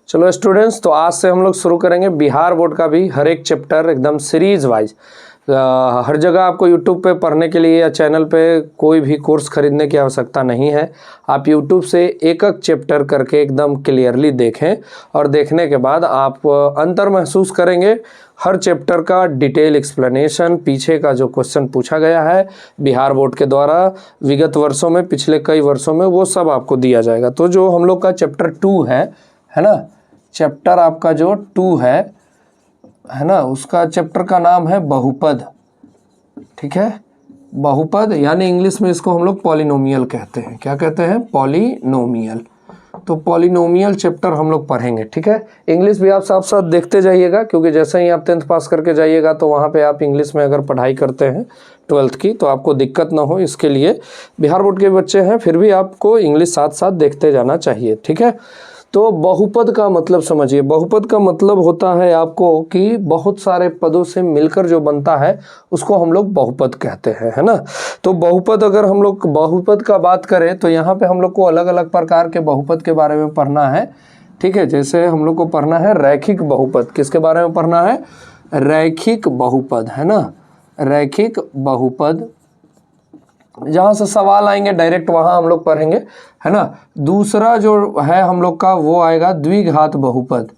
चलो स्टूडेंट्स, तो आज से हम लोग शुरू करेंगे बिहार बोर्ड का भी हर एक चैप्टर एकदम सीरीज वाइज। हर जगह आपको यूट्यूब पे पढ़ने के लिए या चैनल पे कोई भी कोर्स खरीदने की आवश्यकता नहीं है। आप यूट्यूब से एक एक चैप्टर करके एकदम क्लियरली देखें और देखने के बाद आप अंतर महसूस करेंगे। हर चैप्टर का डिटेल एक्सप्लेनेशन, पीछे का जो क्वेश्चन पूछा गया है बिहार बोर्ड के द्वारा विगत वर्षों में, पिछले कई वर्षों में, वो सब आपको दिया जाएगा। तो जो हम लोग का चैप्टर 2 है ना, चैप्टर आपका जो 2 है ना, उसका चैप्टर का नाम है बहुपद। ठीक है, बहुपद यानी इंग्लिश में इसको हम लोग पॉलिनोमियल कहते हैं। क्या कहते हैं? पॉलिनोमियल। तो पॉलिनोमियल चैप्टर हम लोग पढ़ेंगे। ठीक है, इंग्लिश भी आप साथ साथ देखते जाइएगा, क्योंकि जैसे ही आप 10th पास करके जाइएगा तो वहाँ पे आप इंग्लिश में अगर पढ़ाई करते हैं 12th की, तो आपको दिक्कत ना हो, इसके लिए बिहार बोर्ड के बच्चे हैं फिर भी आपको इंग्लिश साथ साथ देखते जाना चाहिए। ठीक है, तो बहुपद का मतलब समझिए। बहुपद का मतलब होता है आपको कि बहुत सारे पदों से मिलकर जो बनता है उसको हम लोग बहुपद कहते हैं, है ना। तो बहुपद, अगर हम लोग बहुपद का बात करें तो यहाँ पे हम लोग को अलग अलग प्रकार के बहुपद के बारे में पढ़ना है। ठीक है, जैसे हम लोग को पढ़ना है रैखिक बहुपद। किसके बारे में पढ़ना है? रैखिक बहुपद, है ना, रैखिक बहुपद। जहाँ से सवाल आएंगे डायरेक्ट वहाँ हम लोग पढ़ेंगे, है ना। दूसरा जो है हम लोग का वो आएगा द्विघात बहुपद।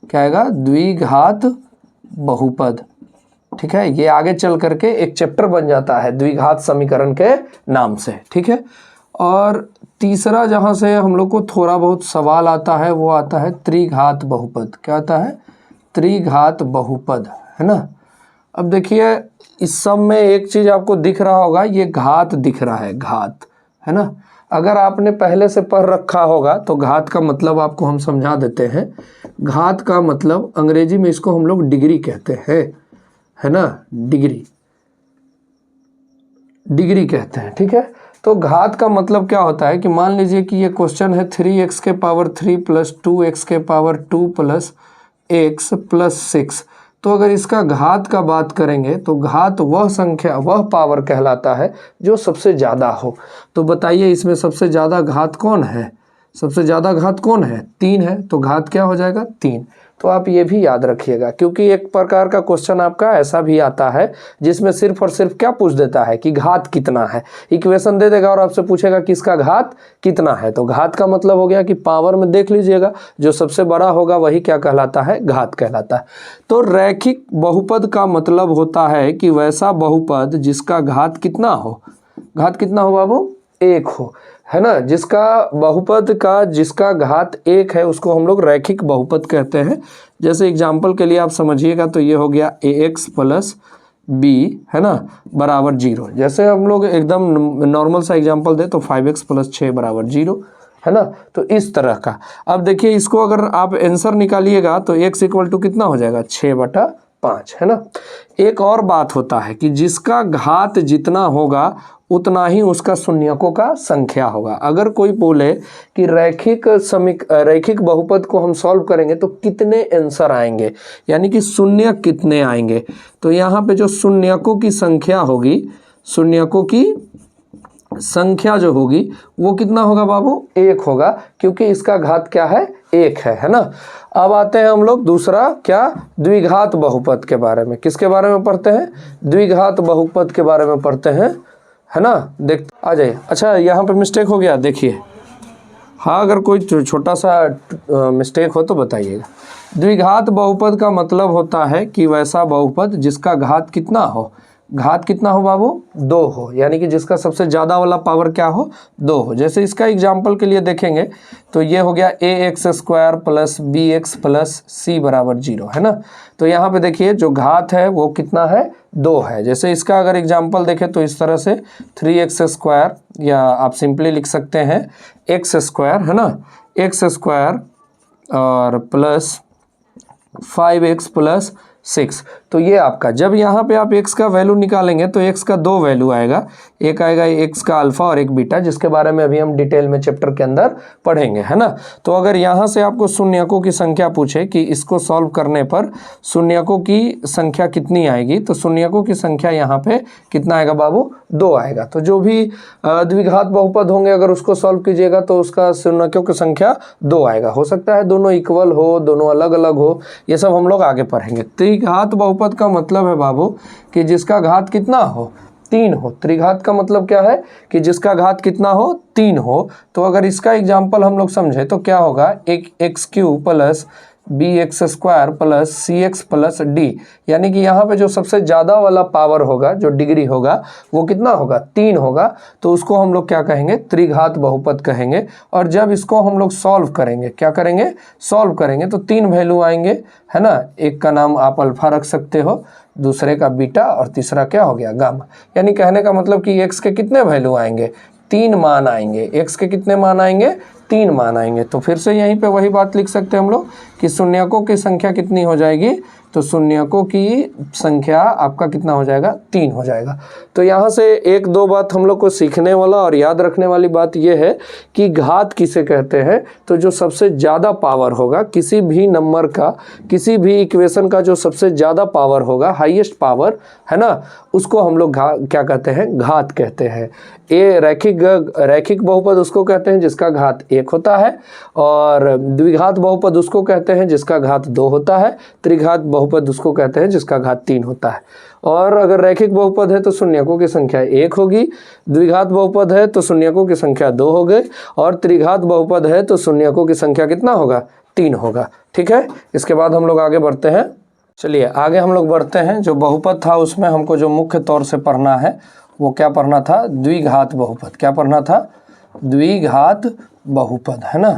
क्या आएगा? द्विघात बहुपद। ठीक है, ये आगे चल करके एक चैप्टर बन जाता है द्विघात समीकरण के नाम से। ठीक है, और तीसरा जहाँ से हम लोग को थोड़ा बहुत सवाल आता है वो आता है त्रिघात बहुपद। क्या आता है? त्रिघात बहुपद, है ना। अब देखिए, इस सब में एक चीज़ आपको दिख रहा होगा, ये घात दिख रहा है, घात, है ना। अगर आपने पहले से पढ़ रखा होगा तो घात का मतलब आपको हम समझा देते हैं। घात का मतलब अंग्रेजी में इसको हम लोग डिग्री कहते हैं, है ना, डिग्री, डिग्री कहते हैं। ठीक है, तो घात का मतलब क्या होता है कि मान लीजिए कि ये क्वेश्चन है 3x के पावर 3 प्लस 2x के पावर 2 प्लस x प्लस 6। तो अगर इसका घात का बात करेंगे तो घात वह संख्या, वह पावर कहलाता है जो सबसे ज़्यादा हो। तो बताइए इसमें सबसे ज़्यादा घात कौन है? सबसे ज़्यादा घात कौन है? 3 है, तो घात क्या हो जाएगा? 3। तो आप ये भी याद रखिएगा, क्योंकि एक प्रकार का क्वेश्चन आपका ऐसा भी आता है जिसमें सिर्फ और सिर्फ क्या पूछ देता है कि घात कितना है। इक्वेशन दे देगा और आपसे पूछेगा कि इसका घात कितना है। तो घात का मतलब हो गया कि पावर में देख लीजिएगा, जो सबसे बड़ा होगा वही क्या कहलाता है? घात कहलाता है। तो रैखिक बहुपद का मतलब होता है कि वैसा बहुपद जिसका घात कितना हो? घात कितना हो बाबू? 1 हो, है ना। जिसका बहुपद का जिसका घात 1 है उसको हम लोग रैखिक बहुपद कहते हैं। जैसे एग्जाम्पल के लिए आप समझिएगा तो ये हो गया ax प्लस b, है ना, बराबर 0। जैसे हम लोग एकदम नॉर्मल सा एग्जाम्पल दे तो 5x प्लस 6 बराबर 0, है ना। तो इस तरह का। अब देखिए, इसको अगर आप आंसर निकालिएगा तो x इक्वल टू कितना हो जाएगा? 6/5, है ना। एक और बात होता है कि जिसका घात जितना होगा उतना ही उसका शून्यकों का संख्या होगा। अगर कोई बोले कि रैखिक बहुपद को हम सॉल्व करेंगे तो कितने आंसर आएंगे, यानी कि शून्य कितने आएंगे, तो यहाँ पे जो शून्यकों की संख्या होगी, शून्यकों की संख्या जो होगी वो कितना होगा बाबू? 1 होगा, क्योंकि इसका घात क्या है? 1 है ना। अब आते हैं हम लोग दूसरा, क्या? द्विघात बहुपद के बारे में। किसके बारे में पढ़ते हैं? द्विघात बहुपद के बारे में पढ़ते हैं, है ना। देख आ जाइए। अच्छा, यहाँ पे मिस्टेक हो गया, देखिए। हाँ, अगर कोई छोटा सा मिस्टेक हो तो बताइएगा। द्विघात बहुपद का मतलब होता है कि वैसा बहुपद जिसका घात कितना हो? घात कितना हो बाबू? 2 हो, यानी कि जिसका सबसे ज़्यादा वाला पावर क्या हो? 2 हो। जैसे इसका एग्जाम्पल के लिए देखेंगे तो ये हो गया ax² plus bx plus c बराबर 0, है ना। तो यहाँ पे देखिए जो घात है वो कितना है? 2 है। जैसे इसका अगर एग्जाम्पल देखें तो इस तरह से 3x², या आप सिंपली लिख सकते हैं x², है ना, x² और प्लस 5x प्लस 6। तो ये आपका, जब यहाँ पे आप x का वैल्यू निकालेंगे तो x का दो वैल्यू आएगा, एक आएगा x का अल्फा और एक बीटा, जिसके बारे में अभी हम डिटेल में चैप्टर के अंदर पढ़ेंगे, है ना। तो अगर यहाँ से आपको शून्यकों की संख्या पूछे कि इसको सॉल्व करने पर शून्यकों की संख्या कितनी आएगी, तो शून्यकों की संख्या यहाँ पे कितना आएगा बाबू, 2 आएगा। तो जो भी द्विघात बहुपद होंगे अगर उसको सॉल्व कीजिएगा तो उसका शून्यकों की संख्या 2 आएगा। हो सकता है दोनों इक्वल हो, दोनों अलग अलग हो, ये सब हम लोग आगे पढ़ेंगे। त्रिघात बहुपद का मतलब है बाबू कि जिसका घात कितना हो, 3 हो। त्रिघात का मतलब क्या है कि जिसका घात कितना हो, 3 हो। तो अगर इसका एग्जाम्पल हम लोग समझे तो क्या होगा, एक x³ plus bx² plus cx plus d, यानी कि यहाँ पे जो सबसे ज़्यादा वाला पावर होगा, जो डिग्री होगा, वो कितना होगा, 3 होगा। तो उसको हम लोग क्या कहेंगे, त्रिघात बहुपद कहेंगे। और जब इसको हम लोग सॉल्व करेंगे, क्या करेंगे, सॉल्व करेंगे, तो 3 वैल्यू आएंगे, है ना। एक का नाम आप अल्फा रख सकते हो, दूसरे का बीटा और तीसरा क्या हो गया, गामा। यानी कहने का मतलब कि x के कितने वैल्यू आएंगे, 3 मान आएंगे। x के कितने मान आएंगे, 3 मान आएंगे। तो फिर से यहीं पे वही बात लिख सकते हैं हम लोग कि शून्यकों की संख्या कितनी हो जाएगी, तो शून्यकों की संख्या आपका कितना हो जाएगा, 3 हो जाएगा। तो यहाँ से एक दो बात हम लोग को सीखने वाला और याद रखने वाली बात यह है कि घात किसे कहते हैं, तो जो सबसे ज़्यादा पावर होगा किसी भी नंबर का, किसी भी इक्वेशन का जो सबसे ज़्यादा पावर होगा, हाईएस्ट पावर, है ना, उसको हम लोग क्या कहते हैं, घात कहते हैं। ये रैखिक बहुपद उसको कहते हैं जिसका घात 1 होता है, और द्विघात बहुपद उसको कहते हैं जिसका घात 2 होता है, त्रिघात बहुपद उसको कहते हैं जिसका घात 3 होता है। और अगर रैखिक बहुपद है तो शून्यकों की संख्या 1 होगी, द्विघात बहुपद है तो शून्यकों की संख्या 2 हो गई, और त्रिघात बहुपद है तो शून्यकों की संख्या कितना होगा, 3 होगा। ठीक है, इसके बाद हम लोग आगे बढ़ते हैं। चलिए आगे हम लोग बढ़ते हैं। जो बहुपद था उसमें हमको जो मुख्य तौर से पढ़ना है वो क्या पढ़ना था, द्विघात बहुपद। क्या पढ़ना था, द्विघात बहुपद, है ना।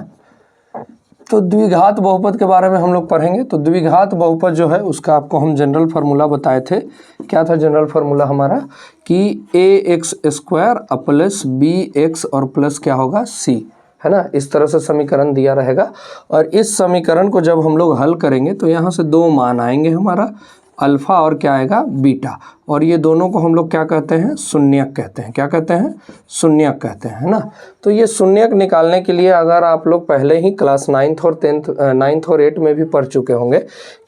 तो द्विघात बहुपद के बारे में हम लोग पढ़ेंगे। तो द्विघात बहुपद जो है उसका आपको हम जनरल फार्मूला बताए थे। क्या था जनरल फार्मूला हमारा, कि ax² प्लस bx और प्लस क्या होगा, c, है ना। इस तरह से समीकरण दिया रहेगा, और इस समीकरण को जब हम लोग हल करेंगे तो यहाँ से 2 मान आएंगे हमारा, अल्फा और क्या आएगा, बीटा, और ये दोनों को हम लोग क्या कहते हैं, शून्यक कहते हैं। क्या कहते हैं, शून्यक कहते हैं, है ना। तो ये शून्यक निकालने के लिए अगर आप लोग पहले ही क्लास 9th और 8 में भी पढ़ चुके होंगे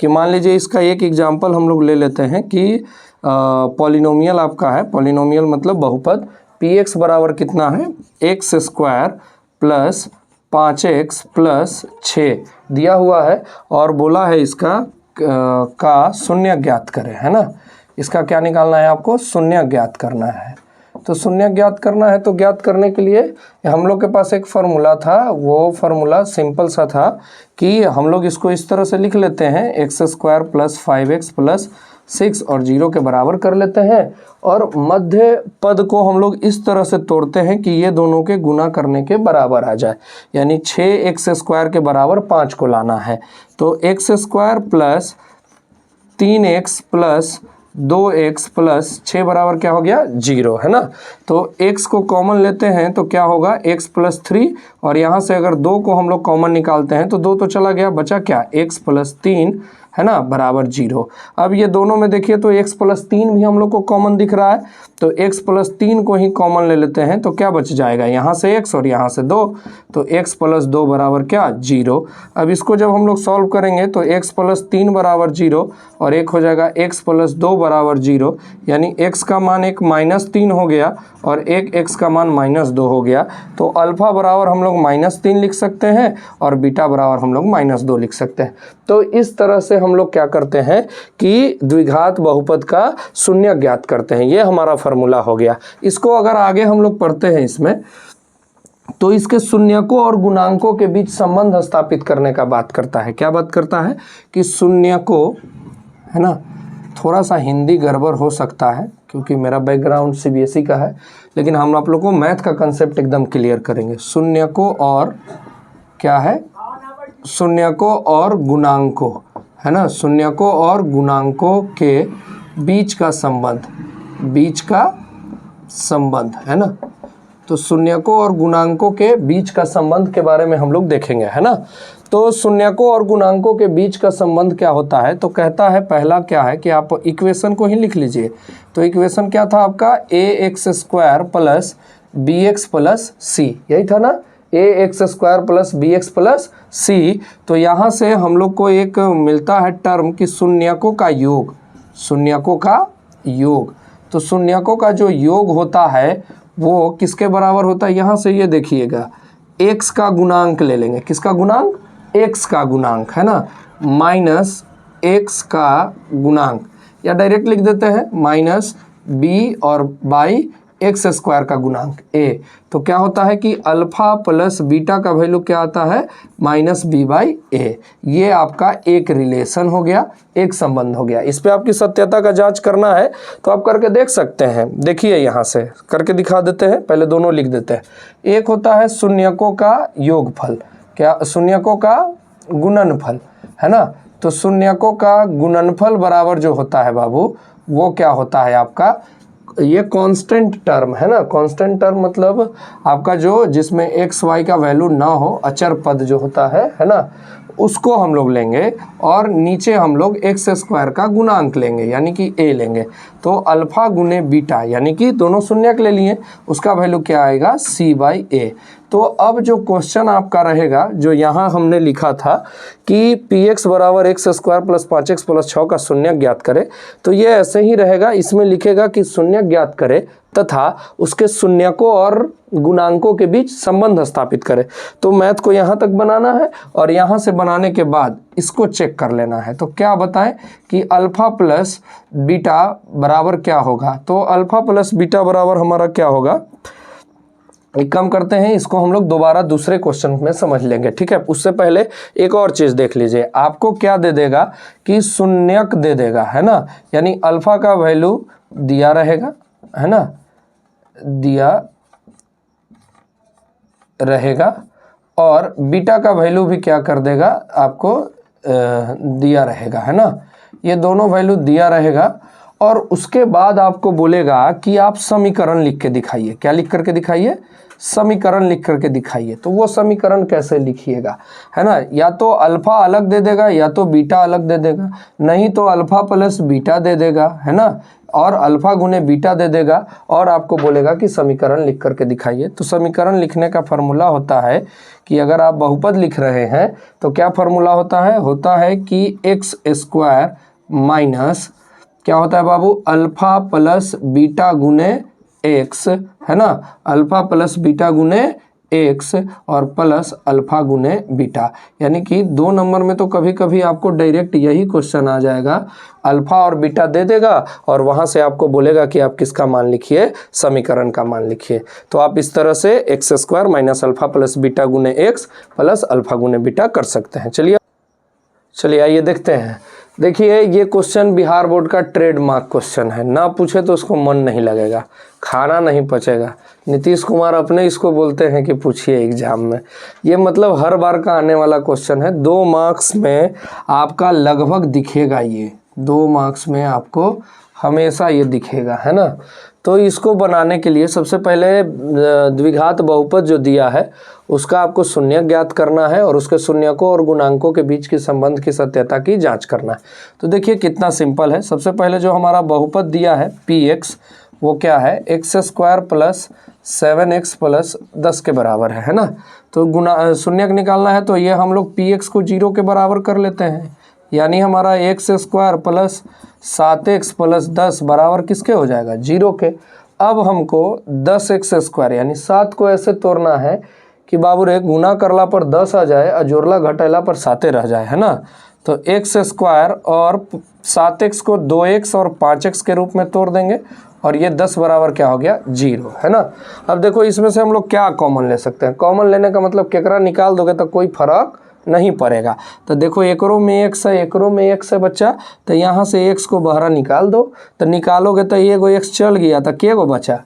कि मान लीजिए इसका एक एग्जाम्पल हम लोग ले लेते हैं कि पॉलिनोमियल आपका है, पॉलिनोमियल मतलब बहुपद, px बराबर कितना है, x² प्लस 5x प्लस 6 दिया हुआ है, और बोला है इसका का शून्य ज्ञात करें, है ना। इसका क्या निकालना है आपको, शून्य ज्ञात करना है। तो शून्य ज्ञात करना है तो ज्ञात करने के लिए हम लोग के पास एक फार्मूला था, वो फार्मूला सिंपल सा था कि हम लोग इसको इस तरह से लिख लेते हैं, x² प्लस 5x प्लस 6 और 0 के बराबर कर लेते हैं, और मध्य पद को हम लोग इस तरह से तोड़ते हैं कि ये दोनों के गुना करने के बराबर आ जाए, यानी 6x² के बराबर 5 को लाना है। तो x² plus 3x plus 2x plus 6 बराबर क्या हो गया, 0, है ना। तो x को कॉमन लेते हैं तो क्या होगा, x प्लस 3, और यहाँ से अगर 2 को हम लोग कॉमन निकालते हैं तो 2 तो चला गया, बचा क्या, x प्लस 3, है ना, बराबर 0। अब ये दोनों में देखिए तो x प्लस 3 भी हम लोग को कॉमन दिख रहा है, तो x प्लस 3 को ही कॉमन ले लेते हैं तो क्या बच जाएगा, यहाँ से x और यहाँ से 2, तो x प्लस 2 बराबर क्या, 0। अब इसको जब हम लोग सॉल्व करेंगे तो x प्लस 3 बराबर 0 और एक हो जाएगा x प्लस 2 बराबर 0, यानी x का मान एक -3 हो गया और एक x का मान -2 हो गया। तो अल्फा बराबर हम लोग -3 लिख सकते हैं और बीटा बराबर हम लोग -2 लिख सकते हैं। तो इस तरह से हम लोग क्या करते हैं कि द्विघात बहुपद का शून्य ज्ञात करते हैं। ये हमारा फार्मूला हो गया। इसको अगर आगे हम लोग पढ़ते हैं इसमें, तो इसके शून्यकों और गुणांकों के बीच संबंध स्थापित करने का बात करता है। क्या बात करता है कि शून्यकों, है ना, थोड़ा सा हिंदी गड़बड़ हो सकता है क्योंकि मेरा बैकग्राउंड सीबीएसई का है, लेकिन हम आप लोग को मैथ का कंसेप्ट एकदम क्लियर करेंगे। शून्यकों और क्या है, शून्यकों और गुणांकों, है ना, शून्यकों और गुणांकों के बीच का संबंध, बीच का संबंध, है ना। तो शून्यकों और गुणांकों के बीच का संबंध के बारे में हम लोग देखेंगे, है ना। तो शून्यकों और गुणांकों के बीच का संबंध क्या होता है, तो कहता है पहला क्या है कि आप इक्वेशन को ही लिख लीजिए। तो इक्वेशन क्या था आपका, A X square plus B X plus C, यही था ना, A X square plus B X plus C. तो यहाँ से हम लोग को एक मिलता है टर्म कि शून्यकों का योग, शून्यकों का योग। तो शून्यकों का जो योग होता है वो किसके बराबर होता है, यहाँ से ये देखिएगा x का गुणांक ले लेंगे, किसका गुणांक, x का गुणांक है ना, माइनस x का गुणांक, या डायरेक्ट लिख देते हैं माइनस b और बाई एक्स स्क्वायर का गुणांक a। तो क्या होता है कि अल्फा प्लस बीटा का वैल्यू क्या आता है, माइनस बी बाई ए। ये आपका एक रिलेशन हो गया, एक संबंध हो गया। इस पे आपकी सत्यता का जांच करना है तो आप करके देख सकते हैं। देखिए यहाँ से करके दिखा देते हैं, पहले दोनों लिख देते हैं। एक होता है शून्यकों का योगफल, क्या, शून्यकों का गुणनफल, है ना। तो शून्यकों का गुणनफल बराबर जो होता है बाबू, वो क्या होता है आपका, ये कांस्टेंट टर्म है ना। कांस्टेंट टर्म मतलब आपका जो जिसमें एक्स वाई का वैल्यू ना हो, अचर पद जो होता है ना, उसको हम लोग लेंगे और नीचे हम लोग एक्स स्क्वायर का गुणांक लेंगे यानी कि ए लेंगे। तो अल्फा गुने बीटा यानी कि दोनों शून्यक ले लिए, उसका वैल्यू क्या आएगा, सी बाई ए। तो अब जो क्वेश्चन आपका रहेगा, जो यहाँ हमने लिखा था कि पी एक्स बराबर x square plus 5x plus 6 का शून्यक ज्ञात करे, तो ये ऐसे ही रहेगा। इसमें लिखेगा कि शून्यक ज्ञात करे तथा उसके शून्यकों और गुणांकों के बीच संबंध स्थापित करे। तो मैथ को यहाँ तक बनाना है और यहाँ से बनाने के बाद इसको चेक कर लेना है। तो क्या बताएं कि अल्फा प्लस बीटा बराबर क्या होगा, तो अल्फा प्लस बीटा बराबर हमारा क्या होगा, एक काम करते हैं, इसको हम लोग दोबारा दूसरे क्वेश्चन में समझ लेंगे, ठीक है। उससे पहले एक और चीज़ देख लीजिए, आपको क्या दे देगा कि शून्यक दे देगा, है ना, यानी अल्फा का वैल्यू दिया रहेगा, है ना, दिया रहेगा और बीटा का वैल्यू भी क्या कर देगा आपको, दिया रहेगा, है ना। ये दोनों वैल्यू दिया रहेगा और उसके बाद आपको बोलेगा कि आप समीकरण लिख के दिखाइए। क्या लिख करके दिखाइए, समीकरण लिख करके दिखाइए। तो वो समीकरण कैसे लिखिएगा, है ना, या तो अल्फा अलग दे देगा या तो बीटा अलग दे देगा, नहीं तो अल्फा प्लस बीटा दे देगा, है ना, और अल्फा गुने बीटा दे देगा और आपको बोलेगा कि समीकरण लिख करके दिखाइए। तो समीकरण लिखने का फॉर्मूला होता है कि अगर आप बहुपद लिख रहे हैं तो क्या फॉर्मूला होता है कि एक्स स्क्वायर माइनस क्या होता है बाबू, अल्फा प्लस बीटा गुने एक्स, है ना, अल्फा प्लस बीटा गुने एक्स और प्लस अल्फा गुने बीटा। यानी कि 2 नंबर में तो कभी कभी आपको डायरेक्ट यही क्वेश्चन आ जाएगा, अल्फा और बीटा दे देगा और वहाँ से आपको बोलेगा कि आप किसका मान लिखिए, समीकरण का मान लिखिए। तो आप इस तरह से x square minus alpha plus beta गुने एक्स प्लस अल्फा गुने बीटा कर सकते हैं। चलिए आइए देखते हैं। देखिए ये क्वेश्चन बिहार बोर्ड का ट्रेडमार्क क्वेश्चन है, ना पूछे तो उसको मन नहीं लगेगा, खाना नहीं पचेगा। नीतीश कुमार अपने इसको बोलते हैं कि पूछिए एग्जाम में। ये मतलब हर बार का आने वाला क्वेश्चन है, 2 मार्क्स में आपका लगभग दिखेगा। ये 2 मार्क्स में आपको हमेशा ये दिखेगा, है ना। तो इसको बनाने के लिए सबसे पहले द्विघात बहुपद जो दिया है उसका आपको शून्यक ज्ञात करना है और उसके शून्यकों और गुणांकों के बीच के संबंध की सत्यता की जांच करना है। तो देखिए कितना सिंपल है। सबसे पहले जो हमारा बहुपद दिया है पी एक्स, वो क्या है, x square plus 7x plus 10 के बराबर है ना। तो शून्यक निकालना है तो ये हम लोग पी एक्स को 0 के बराबर कर लेते हैं, यानी हमारा x square plus 7x plus 10 बराबर किसके हो जाएगा, 0 के। अब हमको 10x स्क्वायर यानी 7 को ऐसे तोड़ना है कि बाबू रे गुना करला पर 10 आ जाए और जोड़ला घटेला पर 7 रह जाए, है ना। तो एक्स स्क्वायर और 7x को 2x और 5x के रूप में तोड़ देंगे और ये 10 बराबर क्या हो गया, 0, है ना। अब देखो इसमें से हम लोग क्या कॉमन ले सकते हैं। कॉमन लेने का मतलब केकरा निकाल दोगे तो कोई फर्क नहीं पड़ेगा। तो देखो एकरो में x है, एकरो में x है बच्चा, तो यहाँ से x को बाहर निकाल दो। तो निकालोगे तो एगो x चल गया तो के गो बचा,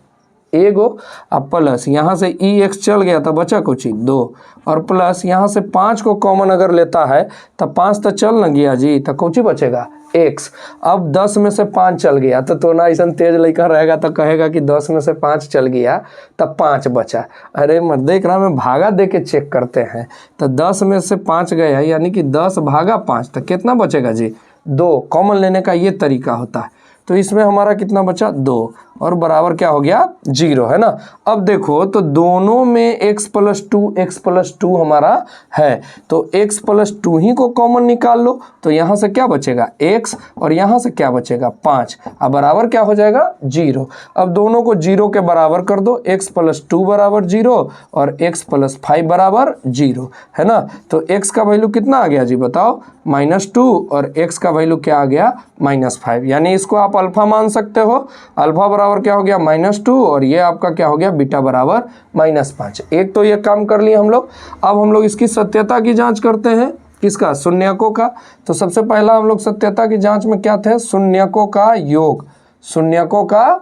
एगो, अब प्लस यहाँ से x चल गया तो बचा कुछ 2 और प्लस यहाँ से 5 को कॉमन अगर लेता है तो 5 तो चल न गया जी, तो कुछ बचेगा x। अब 10 में से 5 चल गया तो ना ऐसा तेज लड़का रहेगा तो कहेगा कि 10 में से 5 चल गया तब 5 बचा। अरे मत देख रहा, मैं भागा दे के चेक करते हैं। तो 10 में से 5 गया यानी कि 10 भागा 5, तो कितना बचेगा जी? 2। कॉमन लेने का ये तरीका होता है। तो इसमें हमारा कितना बचा? 2 और बराबर क्या हो गया? 0, है ना। अब देखो तो दोनों में x + 2 हमारा है, तो x + 2 ही को कॉमन निकाल लो। तो यहाँ से क्या बचेगा? x और यहाँ से क्या बचेगा? 5। अब बराबर क्या हो जाएगा? 0। अब दोनों को 0 के बराबर कर दो, x + 2 बराबर 0 और x + 5 बराबर 0, है ना। तो x का वैल्यू कितना आ गया जी बताओ? -2 और x का वैल्यू क्या आ गया? -5। यानी इसको आप अल्फा मान सकते हो। अल्फा बराबर क्या हो गया? -2 और ये आपका क्या हो गया? बीटा बराबर -5। एक तो ये काम कर लिए हम लोग। अब हम लोग इसकी सत्यता की जांच करते हैं। किसका? शून्यकों का। तो सबसे पहला हम लोग सत्यता की जांच में क्या थे? शून्यकों का योग। शून्यकों का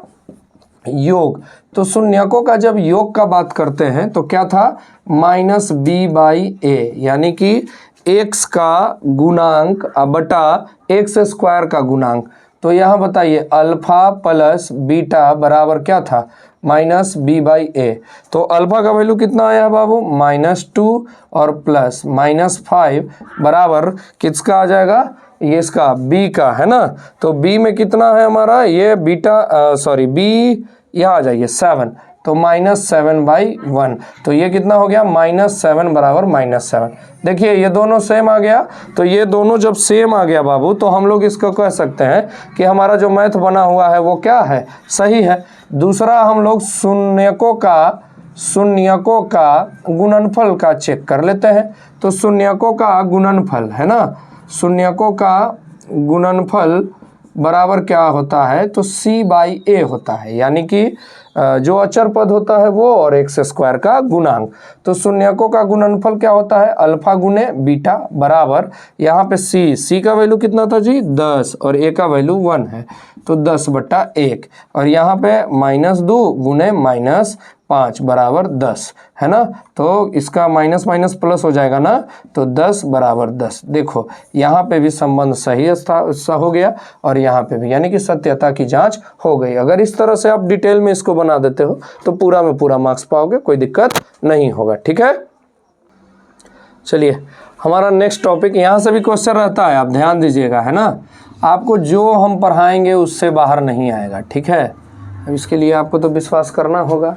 योग। तो शून्यकों का जब योग का बात करते हैं तो क्या था? -b/a, यानी कि x का गुणांक बटा x² का गुणांक। तो यहाँ बताइए अल्फा प्लस बीटा बराबर क्या था? -b/a। तो अल्फा का वैल्यू कितना आया बाबू? -2 और प्लस -5 बराबर किसका आ जाएगा? ये इसका b का, है ना। तो b में कितना है हमारा? ये बीटा b यहाँ आ जाइए 7, तो -7/1। तो ये कितना हो गया? -7 बराबर -7। देखिए ये दोनों सेम आ गया। तो ये दोनों जब सेम आ गया बाबू तो हम लोग इसको कह सकते हैं कि हमारा जो मैथ बना हुआ है वो क्या है? सही है। दूसरा हम लोग शून्यकों का गुणनफल का चेक कर लेते हैं। तो शून्यकों का गुणनफल, है ना, शून्यकों का गुणनफल बराबर क्या होता है? तो c/a होता है, यानी कि जो अचर पद होता है वो और x² का गुणांक। तो शून्यकों का गुणनफल क्या होता है? अल्फा गुने बीटा बराबर यहाँ पे c का वैल्यू कितना था जी? 10 और a का वैल्यू 1 है, तो 10/1 और यहाँ पे -2 गुने -5 बराबर 10, है ना। तो इसका माइनस माइनस प्लस हो जाएगा ना, तो 10 बराबर 10। देखो यहाँ पे भी संबंध सही हो गया और यहाँ पे भी, यानी कि सत्यता की जांच हो गई। अगर इस तरह से आप डिटेल में इसको बना देते हो तो पूरा में पूरा मार्क्स पाओगे, कोई दिक्कत नहीं होगा। ठीक है, चलिए हमारा नेक्स्ट टॉपिक, यहाँ से भी क्वेश्चन रहता है, आप ध्यान दीजिएगा, है ना। आपको जो हम पढ़ाएंगे उससे बाहर नहीं आएगा, ठीक है। अब इसके लिए आपको तो विश्वास करना होगा,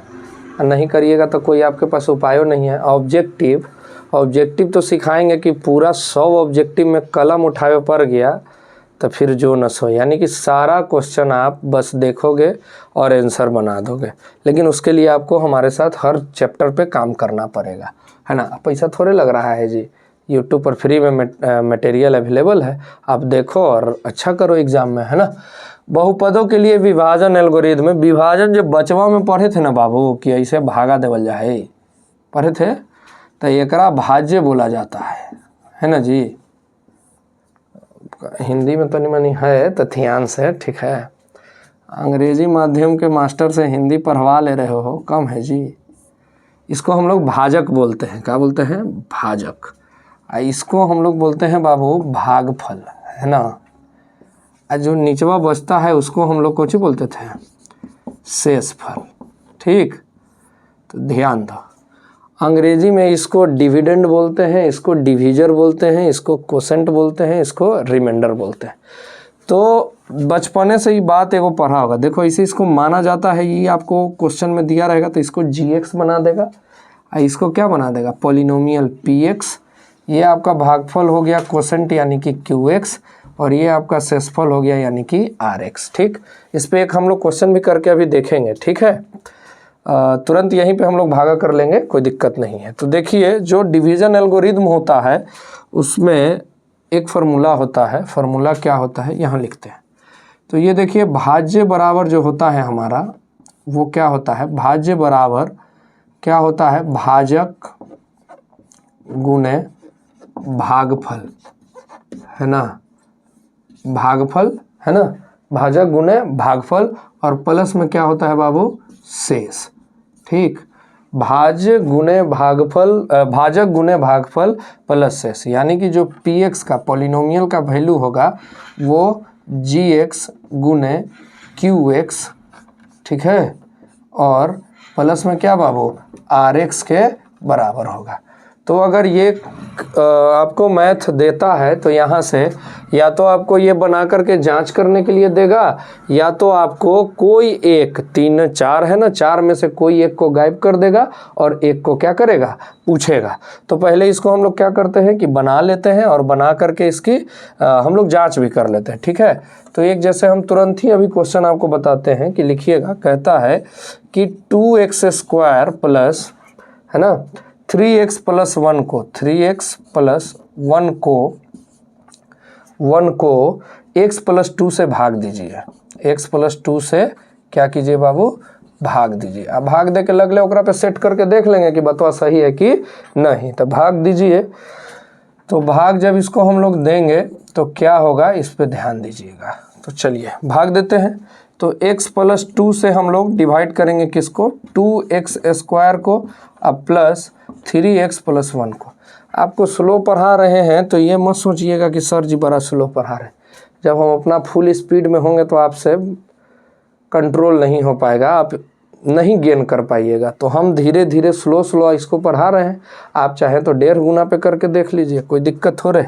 नहीं करिएगा तो कोई आपके पास उपाय नहीं है। ऑब्जेक्टिव तो सिखाएंगे कि पूरा 100 ऑब्जेक्टिव में कलम उठावे पड़ गया तो फिर जो न सो, यानी कि सारा क्वेश्चन आप बस देखोगे और आंसर बना दोगे। लेकिन उसके लिए आपको हमारे साथ हर चैप्टर पे काम करना पड़ेगा, है ना। पैसा थोड़े लग रहा है जी, यूट्यूब पर फ्री में मटेरियल अवेलेबल है, आप देखो और अच्छा करो एग्ज़ाम में, है ना। बहुपदों के लिए विभाजन एल्गोरिथम, विभाजन जो बचवा में पढ़े थे ना बाबू कि ऐसे भागा देवल जाए, पढ़े थे, तो एकरा भाज्य बोला जाता है ना जी। हिंदी में तो नहीं मनी है, तथ्यांश है, ठीक है। अंग्रेजी माध्यम के मास्टर से हिंदी पढ़वा ले रहे हो, कम है जी। इसको हम लोग भाजक बोलते हैं, क्या बोलते हैं? भाजक। इसको हम लोग बोलते हैं बाबू भागफल, है ना। जो निचवा बचता है उसको हम लोग कुछ बोलते थे? शेषफल, ठीक। तो ध्यान दो, अंग्रेजी में इसको डिविडेंड बोलते हैं, इसको डिविजर बोलते हैं, इसको कोसेंट बोलते हैं, इसको रिमाइंडर बोलते हैं। तो बचपने से ही बात एगो पढ़ा होगा। देखो इसे इसको माना जाता है, ये आपको क्वेश्चन में दिया रहेगा तो इसको gx बना देगा, इसको क्या बना देगा? Polynomial px। ये आपका भागफल हो गया कोसेंट यानी कि qx, और ये आपका शेषफल हो गया यानी कि rx, ठीक। इस पे एक हम लोग क्वेश्चन भी करके अभी देखेंगे, ठीक है। तुरंत यहीं पे हम लोग भागा कर लेंगे, कोई दिक्कत नहीं है। तो देखिए जो डिवीज़न एल्गोरिथम होता है उसमें एक फार्मूला होता है, फार्मूला क्या होता है यहाँ लिखते हैं। तो ये देखिए भाज्य बराबर जो होता है हमारा वो क्या होता है? भाज्य बराबर क्या होता है? भाजक गुने भागफल, है ना, भागफल, है ना, भाजक गुने भागफल, और प्लस में क्या होता है बाबू? शेष, ठीक। भाज्य गुणे भागफल भाजक गुणे भागफल प्लस शेष, यानी कि जो पी एक्स का पॉलिनोमियल का वैल्यू होगा वो जी एक्स गुणे क्यू एक्स, ठीक है, और प्लस में क्या बाबू आर एक्स के बराबर होगा। तो अगर ये आपको मैथ देता है तो यहाँ से या तो आपको ये बना करके जांच करने के लिए देगा, या तो आपको कोई एक, 3 4 है ना, 4 में से कोई एक को गायब कर देगा और एक को क्या करेगा पूछेगा। तो पहले इसको हम लोग क्या करते हैं कि बना लेते हैं और बना करके इसकी हम लोग जांच भी कर लेते हैं, ठीक है। तो एक जैसे हम तुरंत ही अभी क्वेश्चन आपको बताते हैं कि लिखिएगा, कहता है कि 2x² प्लस, है ना, 3x प्लस 1 को 3x प्लस 1 को x प्लस 2 से भाग दीजिए। x प्लस 2 से क्या कीजिए बाबू भाग दीजिए। अब भाग दे के लगले ओकरा पे सेट करके देख लेंगे कि बतवा सही है कि नहीं, तो भाग दीजिए। तो भाग जब इसको हम लोग देंगे तो क्या होगा इस पे ध्यान दीजिएगा। तो चलिए भाग देते हैं। तो x प्लस 2 से हम लोग डिवाइड करेंगे किसको, 2x² को, अब प्लस 3x प्लस 1 को। आपको स्लो पढ़ा रहे हैं तो ये मत सोचिएगा कि सर जी बड़ा स्लो पढ़ा रहे हैं। जब हम अपना फुल स्पीड में होंगे तो आपसे कंट्रोल नहीं हो पाएगा, आप नहीं गेन कर पाइएगा। तो हम धीरे धीरे स्लो इसको पढ़ा रहे हैं। आप चाहें तो 1.5 गुना पे करके देख लीजिए, कोई दिक्कत हो रहे।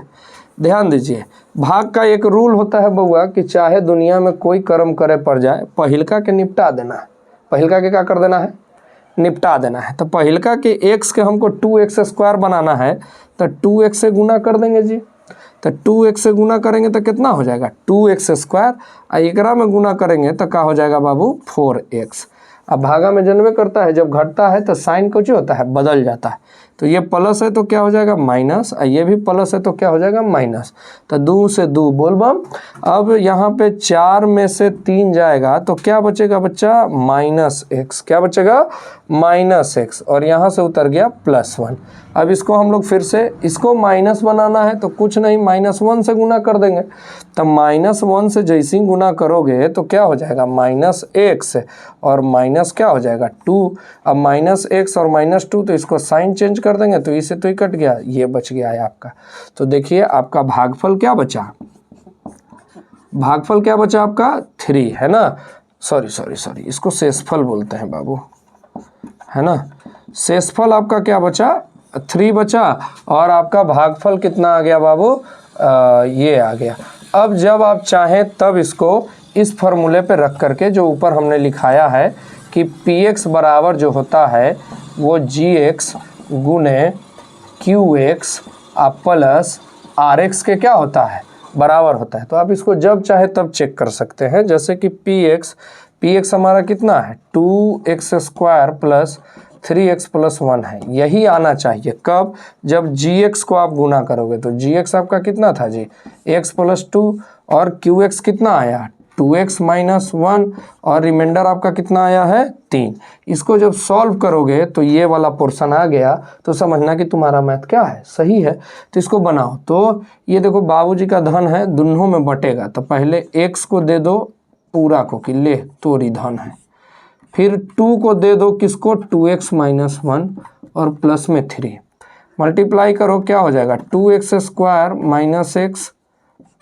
ध्यान दीजिए, भाग का एक रूल होता है बउआ कि चाहे दुनिया में कोई कर्म करे पड़ जाए, पहिलका के निपटा देना है। पहिलका के क्या कर देना है, निपटा देना है। तो पहिलका के x के हमको 2x² बनाना है तो 2x से गुना कर देंगे जी। तो 2x से गुना करेंगे तो कितना हो जाएगा 2x², और एकरा में गुना करेंगे तो क्या हो जाएगा बाबू 4x। अब भागा में जन्मे करता है, जब घटता है तो साइन कुछ होता है बदल जाता है। तो ये प्लस है तो क्या हो जाएगा माइनस, और ये भी प्लस है तो क्या हो जाएगा माइनस। तो 2 से 2 बोल बम। अब यहाँ पे 4 में से 3 जाएगा तो क्या बचेगा बच्चा -x, क्या बचेगा -x, और यहाँ से उतर गया +1। अब इसको हम लोग फिर से इसको माइनस बनाना है तो कुछ नहीं -1 से गुना कर देंगे। तब -1 से जैसे ही गुना करोगे तो क्या हो जाएगा -x, और माइनस क्या हो जाएगा 2। अब -x और -2 तो इसको साइन चेंज कर देंगे तो इससे तो ही कट गया, ये बच गया है आपका। तो देखिए आपका भागफल क्या बचा, भागफल क्या बचा आपका 3, है ना। सॉरी इसको शेषफल बोलते हैं बाबू, है ना। शेषफल आपका क्या बचा 3 बचा, और आपका भागफल कितना आ गया बाबू ये आ गया। अब जब आप चाहें तब इसको इस फॉर्मूले पे रख करके जो ऊपर हमने लिखाया है कि px बराबर जो होता है वो gx गुने qx प्लस rx के क्या होता है बराबर होता है। तो आप इसको जब चाहे तब चेक कर सकते हैं। जैसे कि px हमारा कितना है 2x² प्लस 3x प्लस 1 है, यही आना चाहिए। कब, जब gx को आप गुना करोगे तो gx आपका कितना था जी x प्लस 2, और qx कितना आया 2x माइनस 1, और रिमाइंडर आपका कितना आया है 3। इसको जब सॉल्व करोगे तो ये वाला पोर्शन आ गया, तो समझना कि तुम्हारा मैथ क्या है सही है। तो इसको बनाओ। तो ये देखो बाबूजी का धन है, दोनों में बटेगा, तो पहले x को दे दो पूरा को कि ले तोरी धन है, फिर 2 को दे दो किसको 2x माइनस 1, और प्लस में 3 मल्टीप्लाई करो क्या हो जाएगा 2x² minus x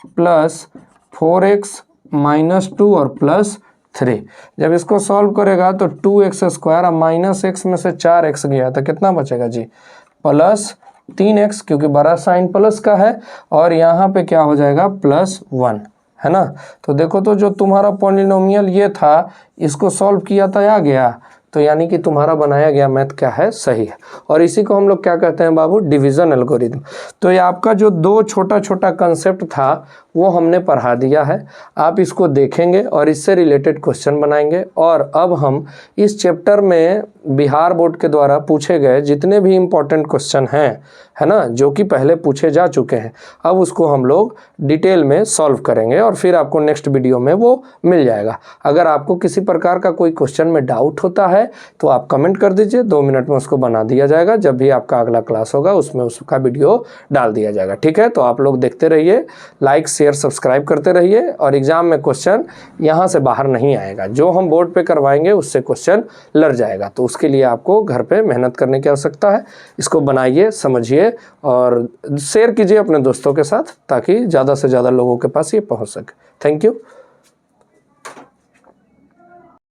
plus 4x minus 2 और प्लस 3। जब इसको सॉल्व करेगा तो 2x² और माइनस x में से 4x गया तो कितना बचेगा जी प्लस 3x, क्योंकि बड़ा साइन प्लस का है, और यहाँ पे क्या हो जाएगा +1, है ना। तो देखो तो जो तुम्हारा पॉलिनोमियल ये था इसको सॉल्व किया था आ गया, तो यानी कि तुम्हारा बनाया गया मैथ क्या है सही है। और इसी को हम लोग क्या कहते हैं बाबू डिवीज़न एल्गोरिथम। तो ये आपका जो 2 छोटा कंसेप्ट था वो हमने पढ़ा दिया है। आप इसको देखेंगे और इससे रिलेटेड क्वेश्चन बनाएंगे। और अब हम इस चैप्टर में बिहार बोर्ड के द्वारा पूछे गए जितने भी इम्पोर्टेंट क्वेश्चन हैं, है ना, जो कि पहले पूछे जा चुके हैं, अब उसको हम लोग डिटेल में सॉल्व करेंगे और फिर आपको नेक्स्ट वीडियो में वो मिल जाएगा। अगर आपको किसी प्रकार का कोई क्वेश्चन में डाउट होता है तो आप कमेंट कर दीजिए, 2 मिनट में उसको बना दिया जाएगा। जब भी आपका अगला क्लास होगा उसमें उसका वीडियो डाल दिया जाएगा, ठीक है। तो आप लोग देखते रहिए, लाइक शेयर सब्सक्राइब करते रहिए, और एग्जाम में क्वेश्चन यहाँ से बाहर नहीं आएगा, जो हम बोर्ड पे करवाएंगे उससे क्वेश्चन लड़ जाएगा। तो उसके लिए आपको घर पे मेहनत करने की आवश्यकता है। इसको बनाइए, समझिए और शेयर कीजिए अपने दोस्तों के साथ ताकि ज़्यादा से ज़्यादा लोगों के पास ये पहुंच सके। Thank you.